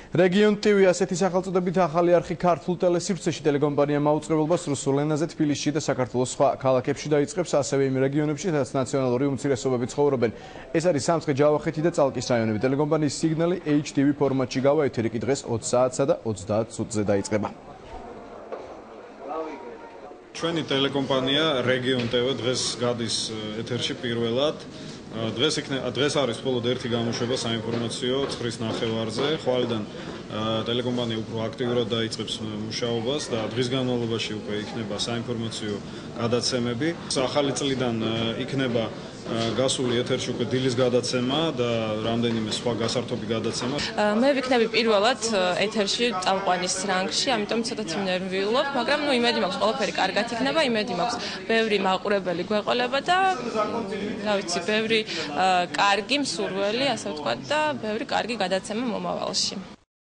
რეგიონ TV ასეთი სახელწოდებით ახალი არხი ქართულ ტელესივრცეში ტელეკომპანია მაუწყებლობას რუსულ ენაზე თბილისში და საქართველოს სხვა ქალაქებში დაიწყებს, ასევე იმ რეგიონებში, სადაც ნაციონალური უმცირესობები ცხოვრობენ. ეს არის სამცხე, ჯავახეთი და წალკის რაიონები. ტელეკომპანიის სიგნალი HTV ფორმატში გავა, ეთერი კი დღეს 20 საათსა და 30 წუთზე დაიწყება. ჩვენი ტელეკომპანია რეგიონ TV დღეს გადის ეთერში პირველად. დღეს არის მხოლოდ ერთი გამოშვება საინფორმაციო ცხვრის ნახევარზე. ხვალიდან ტელეკომპანია უფრო აქტიურად დაიწყებს მუშაობას და დღის განმავლობაში უკვე იქნება საინფორმაციო გადაცემები. ახალი წლიდან იქნება გასული ეთერში უკვე დილის გადაცემა და რამდენიმე სხვა გასართობი გადაცემა. მე ვიქნები პირველად ეთერში წამყვანის რანგში, ამიტომ ცოტათი ნერვიულობ, მაგრამ იმედი მაქვს, ყველაფერი კარგად იქნება, იმედი მაქვს, ბევრი მაყურებელი გვეყოლება და რა ვიცი, ბევრი კარგი მსურველი, ასე ვთქვათ და ბევრი კარგი გადაცემა მომავალში.